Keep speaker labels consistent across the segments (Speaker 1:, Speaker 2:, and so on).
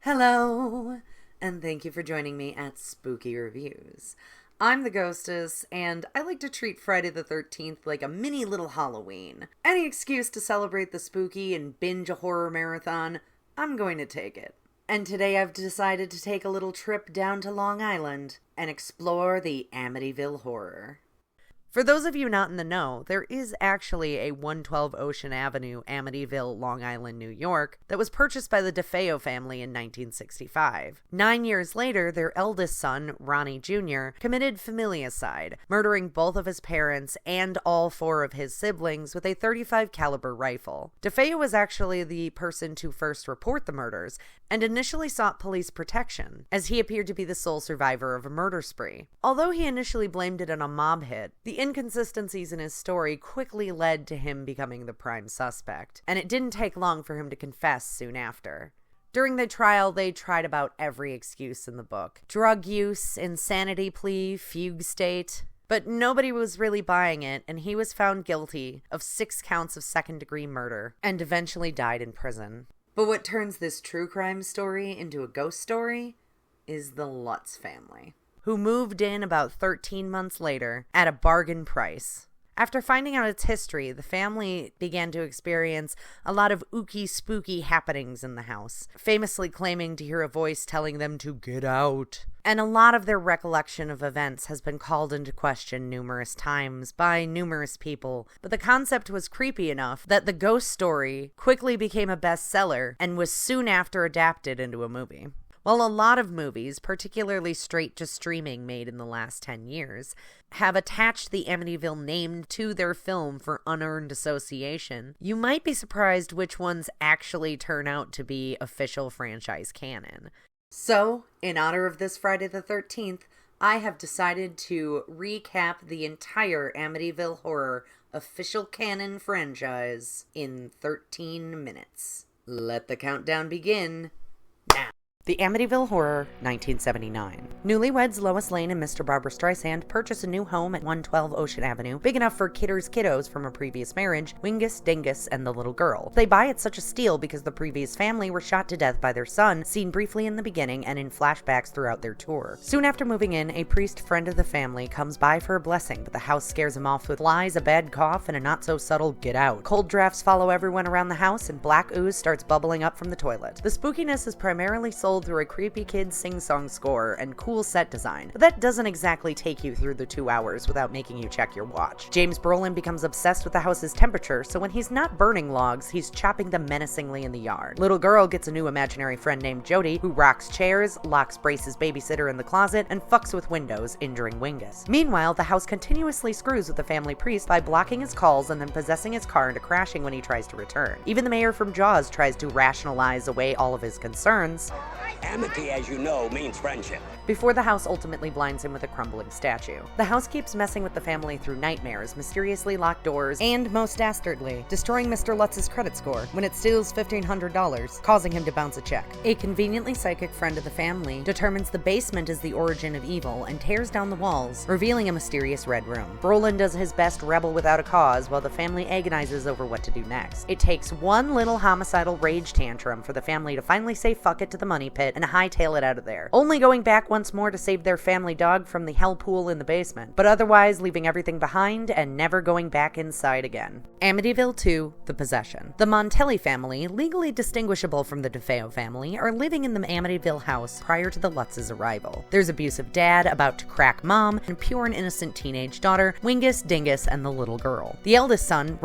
Speaker 1: Hello, and thank you for joining me at Spooky Reviews. I'm the Ghostess, and I like to treat Friday the 13th like a mini little Halloween. Any excuse to celebrate the spooky and binge a horror marathon, I'm going to take it. And today I've decided to take a little trip down to Long Island and explore the Amityville Horror. For those of you not in the know, there is actually a 112 Ocean Avenue, Amityville, Long Island, New York, that was purchased by the DeFeo family in 1965. 9 years later, their eldest son, Ronnie Jr., committed familicide, murdering both of his parents and all four of his siblings with a .35 caliber rifle. DeFeo was actually the person to first report the murders, and initially sought police protection, as he appeared to be the sole survivor of a murder spree. Although he initially blamed it on a mob hit, the inconsistencies in his story quickly led to him becoming the prime suspect, and it didn't take long for him to confess soon after. During the trial, they tried about every excuse in the book. Drug use, insanity plea, fugue state. But nobody was really buying it, and he was found guilty of 6 counts of second-degree murder, and eventually died in prison. But what turns this true crime story into a ghost story is the Lutz family, who moved in about 13 months later at a bargain price. After finding out its history, the family began to experience a lot of ooky spooky happenings in the house, famously claiming to hear a voice telling them to get out. And a lot of their recollection of events has been called into question numerous times by numerous people, but the concept was creepy enough that the ghost story quickly became a bestseller and was soon after adapted into a movie. While a lot of movies, particularly straight-to-streaming made in the last 10 years, have attached the Amityville name to their film for unearned association, you might be surprised which ones actually turn out to be official franchise canon. So, in honor of this Friday the 13th, I have decided to recap the entire Amityville Horror official canon franchise in 13 minutes. Let the countdown begin now. The Amityville Horror, 1979. Newlyweds Lois Lane and Mr. Barbara Streisand purchase a new home at 112 Ocean Avenue, big enough for Kidder's kiddos from a previous marriage, Wingus, Dingus, and the little girl. They buy it such a steal because the previous family were shot to death by their son, seen briefly in the beginning and in flashbacks throughout their tour. Soon after moving in, a priest friend of the family comes by for a blessing, but the house scares him off with lies, a bad cough, and a not-so-subtle get out. Cold drafts follow everyone around the house, and black ooze starts bubbling up from the toilet. The spookiness is primarily sold through a creepy kid sing-song score and cool set design, but that doesn't exactly take you through the 2 hours without making you check your watch. James Brolin becomes obsessed with the house's temperature, so when he's not burning logs, he's chopping them menacingly in the yard. Little girl gets a new imaginary friend named Jody, who rocks chairs, locks Brace's babysitter in the closet, and fucks with windows, injuring Wingus. Meanwhile, the house continuously screws with the family priest by blocking his calls and then possessing his car into crashing when he tries to return. Even the mayor from Jaws tries to rationalize away all of his concerns.
Speaker 2: Amity, as you know, means friendship.
Speaker 1: Before the house ultimately blinds him with a crumbling statue. The house keeps messing with the family through nightmares, mysteriously locked doors, and, most dastardly, destroying Mr. Lutz's credit score when it steals $1,500, causing him to bounce a check. A conveniently psychic friend of the family determines the basement is the origin of evil and tears down the walls, revealing a mysterious red room. Brolin does his best rebel without a cause while the family agonizes over what to do next. It takes one little homicidal rage tantrum for the family to finally say fuck it to the money pit and hightail it out of there, only going back once more to save their family dog from the hell pool in the basement, but otherwise leaving everything behind and never going back inside again. Amityville 2, The Possession. The Montelli family, legally distinguishable from the DeFeo family, are living in the Amityville house prior to the Lutz's arrival. There's abusive dad about to crack mom, and pure and innocent teenage daughter, Wingus, Dingus, and the little girl. The eldest son,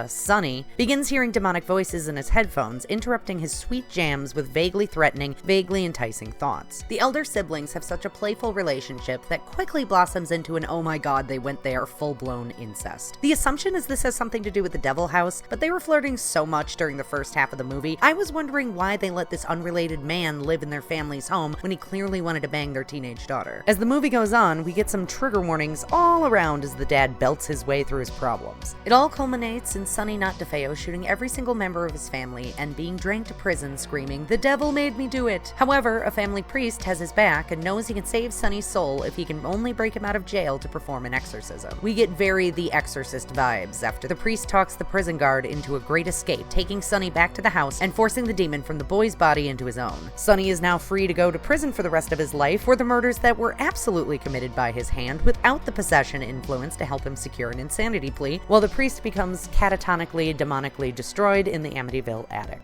Speaker 1: Sonny, begins hearing demonic voices in his headphones, interrupting his sweet jams with vaguely threatening, vaguely enticing thoughts. The elder siblings have such a playful relationship that quickly blossoms into an oh my god they went there full-blown incest. The assumption is this has something to do with the Devil House, but they were flirting so much during the first half of the movie, I was wondering why they let this unrelated man live in their family's home when he clearly wanted to bang their teenage daughter. As the movie goes on, we get some trigger warnings all around as the dad belts his way through his problems. It all culminates in Sonny Not DeFeo shooting every single member of his family and being dragged to prison screaming, "The devil devil made me do it. However, a family priest has his back and knows he can save Sonny's soul if he can only break him out of jail to perform an exorcism. We get very The Exorcist vibes after the priest talks the prison guard into a great escape, taking Sonny back to the house and forcing the demon from the boy's body into his own. Sonny is now free to go to prison for the rest of his life for the murders that were absolutely committed by his hand without the possession influence to help him secure an insanity plea, while the priest becomes catatonically, demonically destroyed in the Amityville attic.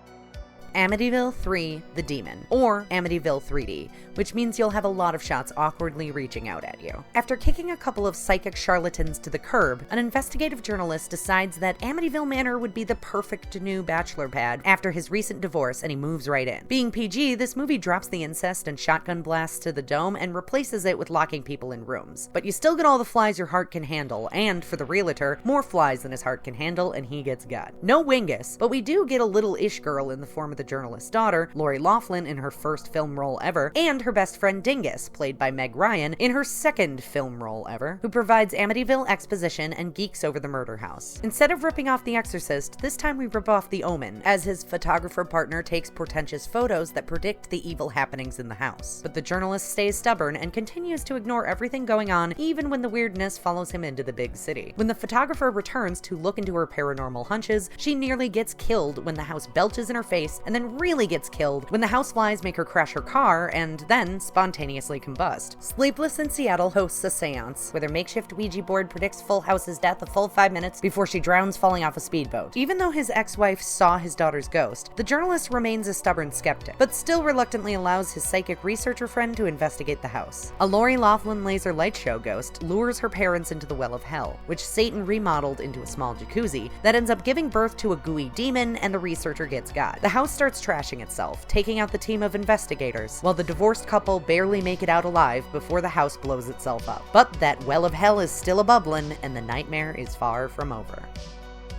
Speaker 1: Amityville 3 The Demon, or Amityville 3D, which means you'll have a lot of shots awkwardly reaching out at you. After kicking a couple of psychic charlatans to the curb, an investigative journalist decides that Amityville Manor would be the perfect new bachelor pad after his recent divorce, and he moves right in. Being PG, this movie drops the incest and shotgun blasts to the dome and replaces it with locking people in rooms. But you still get all the flies your heart can handle, and for the realtor, more flies than his heart can handle, and he gets got. No Wingus, but we do get a little ish girl in the form of the journalist's daughter, Lori Loughlin, in her first film role ever, and her best friend Dingus, played by Meg Ryan, in her second film role ever, who provides Amityville exposition and geeks over the murder house. Instead of ripping off The Exorcist, this time we rip off The Omen, as his photographer partner takes portentous photos that predict the evil happenings in the house. But the journalist stays stubborn and continues to ignore everything going on, even when the weirdness follows him into the big city. When the photographer returns to look into her paranormal hunches, she nearly gets killed when the house belches in her face, and then really gets killed when the houseflies make her crash her car and then spontaneously combust. Sleepless in Seattle hosts a seance where their makeshift Ouija board predicts Full House's death a full 5 minutes before she drowns falling off a speedboat. Even though his ex-wife saw his daughter's ghost, the journalist remains a stubborn skeptic, but still reluctantly allows his psychic researcher friend to investigate the house. A Lori Loughlin laser light show ghost lures her parents into the well of hell, which Satan remodeled into a small jacuzzi that ends up giving birth to a gooey demon, and the researcher gets got. The house starts trashing itself, taking out the team of investigators, while the divorced couple barely make it out alive before the house blows itself up. But that well of hell is still a-bubblin', and the nightmare is far from over.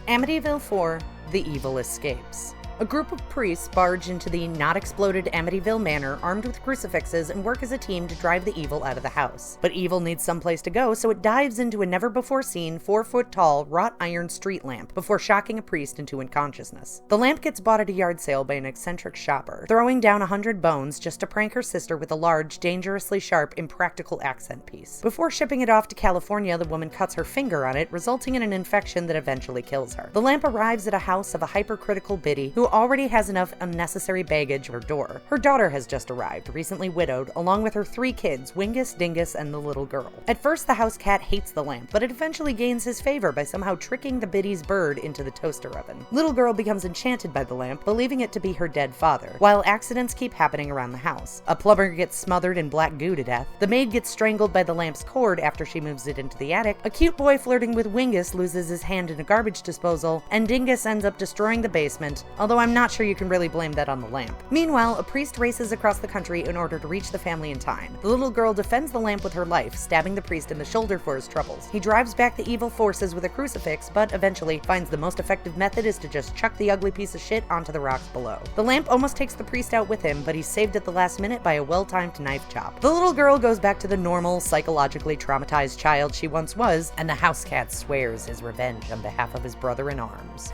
Speaker 1: Amityville 4 The Evil Escapes. A group of priests barge into the not-exploded Amityville Manor armed with crucifixes and work as a team to drive the evil out of the house. But evil needs someplace to go, so it dives into a never-before-seen 4-foot-tall wrought iron street lamp before shocking a priest into unconsciousness. The lamp gets bought at a yard sale by an eccentric shopper, throwing down 100 bones just to prank her sister with a large, dangerously sharp, impractical accent piece. Before shipping it off to California, the woman cuts her finger on it, resulting in an infection that eventually kills her. The lamp arrives at a house of a hypercritical biddy who already has enough unnecessary baggage at her door. Her daughter has just arrived, recently widowed, along with her 3 kids, Wingus, Dingus, and the little girl. At first, the house cat hates the lamp, but it eventually gains his favor by somehow tricking the biddy's bird into the toaster oven. Little girl becomes enchanted by the lamp, believing it to be her dead father, while accidents keep happening around the house. A plumber gets smothered in black goo to death, the maid gets strangled by the lamp's cord after she moves it into the attic, a cute boy flirting with Wingus loses his hand in a garbage disposal, and Dingus ends up destroying the basement, although I'm not sure you can really blame that on the lamp. Meanwhile, a priest races across the country in order to reach the family in time. The little girl defends the lamp with her life, stabbing the priest in the shoulder for his troubles. He drives back the evil forces with a crucifix, but eventually finds the most effective method is to just chuck the ugly piece of shit onto the rocks below. The lamp almost takes the priest out with him, but he's saved at the last minute by a well-timed knife chop. The little girl goes back to the normal, psychologically traumatized child she once was, and the house cat swears his revenge on behalf of his brother in arms.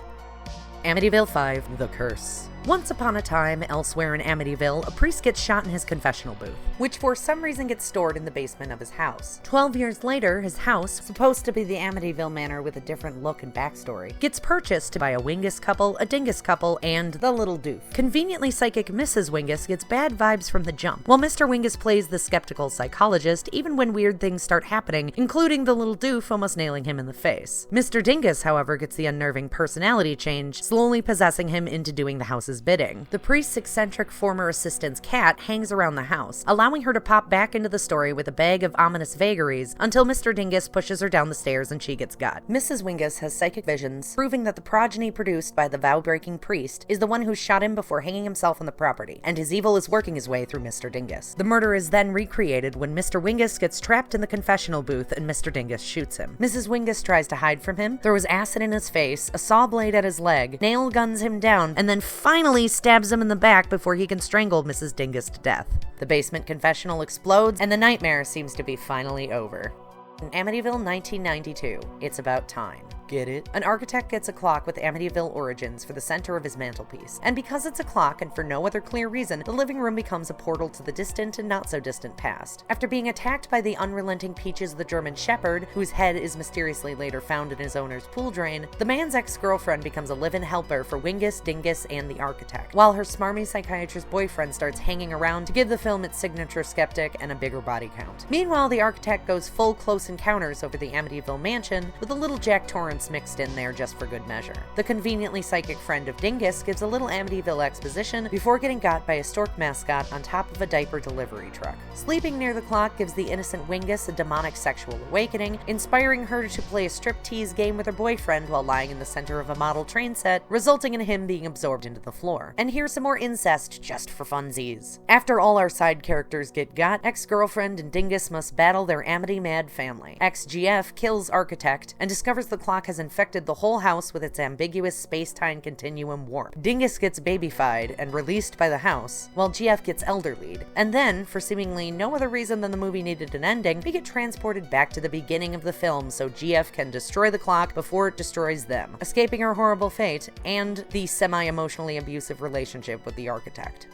Speaker 1: Amityville 5 The Curse. Once upon a time, elsewhere in Amityville, a priest gets shot in his confessional booth, which for some reason gets stored in the basement of his house. 12 years later, his house, supposed to be the Amityville Manor with a different look and backstory, gets purchased by a Wingus couple, a Dingus couple, and the little doof. Conveniently psychic Mrs. Wingus gets bad vibes from the jump, while Mr. Wingus plays the skeptical psychologist even when weird things start happening, including the little doof almost nailing him in the face. Mr. Dingus, however, gets the unnerving personality change, slowly possessing him into doing the house's bidding. The priest's eccentric former assistant's cat hangs around the house, allowing her to pop back into the story with a bag of ominous vagaries until Mr. Dingus pushes her down the stairs and she gets got. Mrs. Wingus has psychic visions, proving that the progeny produced by the vow-breaking priest is the one who shot him before hanging himself on the property, and his evil is working his way through Mr. Dingus. The murder is then recreated when Mr. Wingus gets trapped in the confessional booth and Mr. Dingus shoots him. Mrs. Wingus tries to hide from him, throws acid in his face, a saw blade at his leg, nail guns him down, and then finally stabs him in the back before he can strangle Mrs. Dingus to death. The basement confessional explodes, and the nightmare seems to be finally over. In Amityville 1992, It's About Time. Get it? An architect gets a clock with Amityville origins for the center of his mantelpiece. And because it's a clock and for no other clear reason, the living room becomes a portal to the distant and not so distant past. After being attacked by the unrelenting Peaches the German Shepherd, whose head is mysteriously later found in his owner's pool drain, the man's ex-girlfriend becomes a live-in helper for Wingus, Dingus, and the architect, while her smarmy psychiatrist boyfriend starts hanging around to give the film its signature skeptic and a bigger body count. Meanwhile, the architect goes full Close Encounters over the Amityville mansion, with a little Jack Torrance mixed in there just for good measure. The conveniently psychic friend of Dingus gives a little Amityville exposition before getting got by a stork mascot on top of a diaper delivery truck. Sleeping near the clock gives the innocent Wingus a demonic sexual awakening, inspiring her to play a striptease game with her boyfriend while lying in the center of a model train set, resulting in him being absorbed into the floor. And here's some more incest just for funsies. After all our side characters get got, ex-girlfriend and Dingus must battle their Amity-mad family. Ex-GF kills Architect and discovers the clock has infected the whole house with its ambiguous space-time continuum warp. Dingus gets babyfied and released by the house, while GF gets elderlied. And then, for seemingly no other reason than the movie needed an ending, we get transported back to the beginning of the film so GF can destroy the clock before it destroys them, escaping her horrible fate and the semi-emotionally abusive relationship with the architect.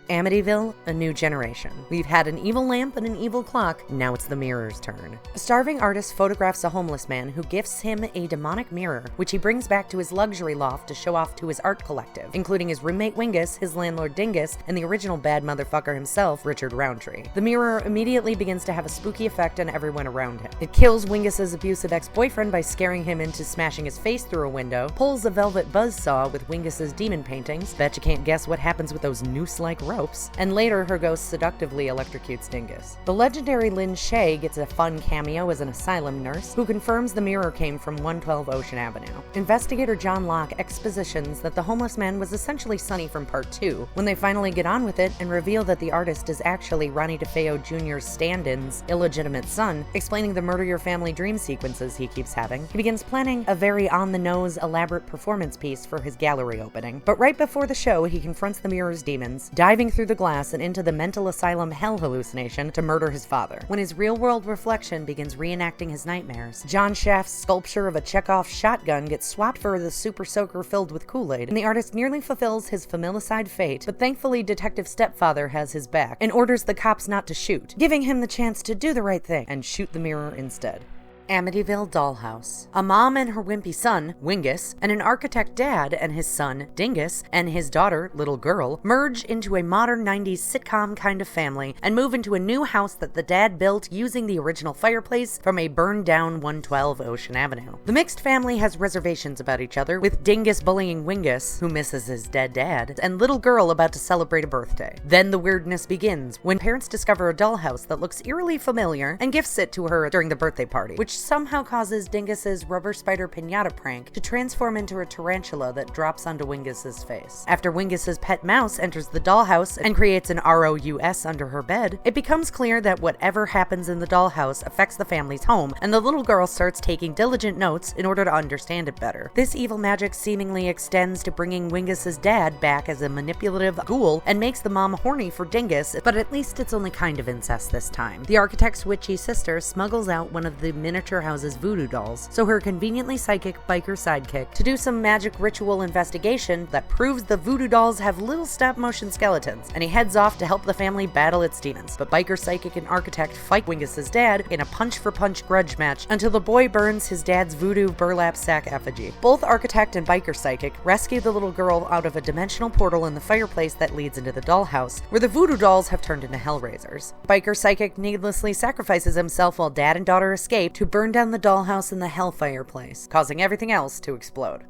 Speaker 1: Amityville, a new generation. We've had an evil lamp and an evil clock, now it's the mirror's turn. A starving artist photographs a homeless man who gifts him a demonic mirror, which he brings back to his luxury loft to show off to his art collective, including his roommate Wingus, his landlord Dingus, and the original bad motherfucker himself, Richard Roundtree. The mirror immediately begins to have a spooky effect on everyone around him. It kills Wingus's abusive ex-boyfriend by scaring him into smashing his face through a window, pulls a velvet buzzsaw with Wingus's demon paintings, bet you can't guess what happens with those noose-like ropes, and later her ghost seductively electrocutes Dingus. The legendary Lynn Shay gets a fun cameo as an asylum nurse who confirms the mirror came from 112 Ocean Avenue. Investigator John Locke expositions that the homeless man was essentially Sonny from Part 2, when they finally get on with it and reveal that the artist is actually Ronnie DeFeo Jr.'s stand-in's illegitimate son, explaining the murder your family dream sequences he keeps having. He begins planning a very on-the-nose, elaborate performance piece for his gallery opening, but right before the show he confronts the mirror's demons, diving through the glass and into the mental asylum hell hallucination to murder his father. When his real-world reflection begins reenacting his nightmares, John Shaft's sculpture of a Chekhov shotgun gets swapped for the super soaker filled with Kool-Aid, and the artist nearly fulfills his familicide fate, but thankfully Detective Stepfather has his back and orders the cops not to shoot, giving him the chance to do the right thing and shoot the mirror instead. Amityville Dollhouse. A mom and her wimpy son, Wingus, and an architect dad and his son, Dingus, and his daughter, little girl, merge into a modern 90s sitcom kind of family and move into a new house that the dad built using the original fireplace from a burned-down 112 Ocean Avenue. The mixed family has reservations about each other, with Dingus bullying Wingus, who misses his dead dad, and little girl about to celebrate a birthday. Then the weirdness begins, when parents discover a dollhouse that looks eerily familiar and gifts it to her during the birthday party, which somehow causes Dingus's rubber spider piñata prank to transform into a tarantula that drops onto Wingus's face. After Wingus's pet mouse enters the dollhouse and creates an ROUS under her bed, it becomes clear that whatever happens in the dollhouse affects the family's home, and the little girl starts taking diligent notes in order to understand it better. This evil magic seemingly extends to bringing Wingus's dad back as a manipulative ghoul and makes the mom horny for Dingus, but at least it's only kind of incest this time. The architect's witchy sister smuggles out one of the miniature house's voodoo dolls, so her conveniently psychic biker sidekick to do some magic ritual investigation that proves the voodoo dolls have little stop-motion skeletons, and he heads off to help the family battle its demons. But biker psychic and architect fight Wingus's dad in a punch-for-punch grudge match until the boy burns his dad's voodoo burlap sack effigy. Both architect and biker psychic rescue the little girl out of a dimensional portal in the fireplace that leads into the dollhouse, where the voodoo dolls have turned into hellraisers. Biker psychic needlessly sacrifices himself while dad and daughter escape to burn down the dollhouse in the hellfire place, causing everything else to explode.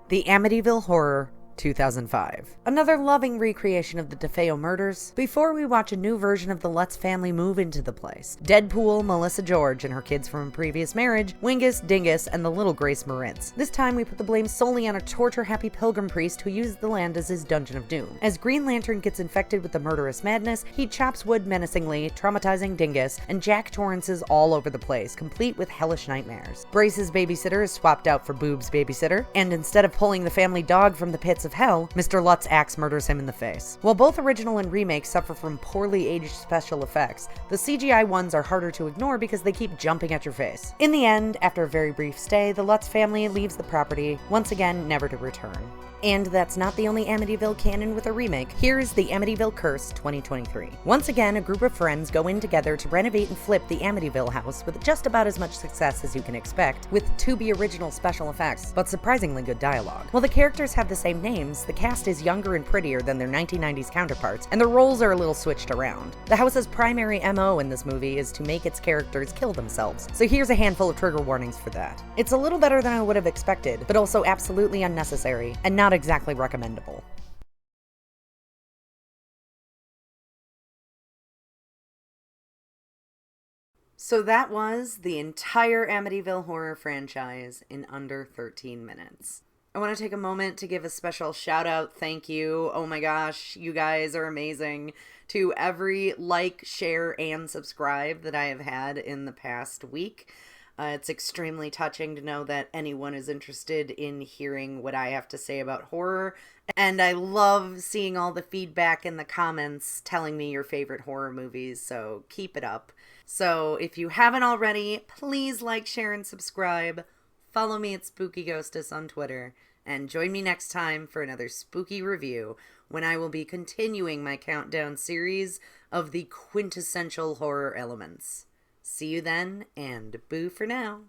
Speaker 1: The Amityville Horror, 2005. Another loving recreation of the DeFeo murders, before we watch a new version of the Lutz family move into the place. Deadpool, Melissa George, and her kids from a previous marriage, Wingus, Dingus, and the little Grace Moritz. This time we put the blame solely on a torture-happy pilgrim priest who used the land as his dungeon of doom. As Green Lantern gets infected with the murderous madness, he chops wood menacingly, traumatizing Dingus, and Jack Torrance is all over the place, complete with hellish nightmares. Brace's babysitter is swapped out for Boob's babysitter, and instead of pulling the family dog from the pits Gates of Hell, Mr. Lutz axe murders him in the face. While both original and remake suffer from poorly aged special effects, the CGI ones are harder to ignore because they keep jumping at your face. In the end, after a very brief stay, the Lutz family leaves the property, once again never to return. And that's not the only Amityville canon with a remake. Here is the Amityville Curse 2023. Once again, a group of friends go in together to renovate and flip the Amityville house with just about as much success as you can expect, with to-be original special effects, but surprisingly good dialogue. While the characters have the same names, the cast is younger and prettier than their 1990s counterparts, and the roles are a little switched around. The house's primary MO in this movie is to make its characters kill themselves, so here's a handful of trigger warnings for that. It's a little better than I would have expected, but also absolutely unnecessary, and not exactly recommendable. So that was the entire Amityville Horror franchise in under 13 minutes. I want to take a moment to give a special shout out, thank you, oh my gosh, you guys are amazing, to every like, share, and subscribe that I have had in the past week. It's extremely touching to know that anyone is interested in hearing what I have to say about horror, and I love seeing all the feedback in the comments telling me your favorite horror movies, so keep it up. So if you haven't already, please like, share, and subscribe. Follow me at Spooky Ghostess on Twitter, and join me next time for another spooky review when I will be continuing my countdown series of the quintessential horror elements. See you then, and boo for now.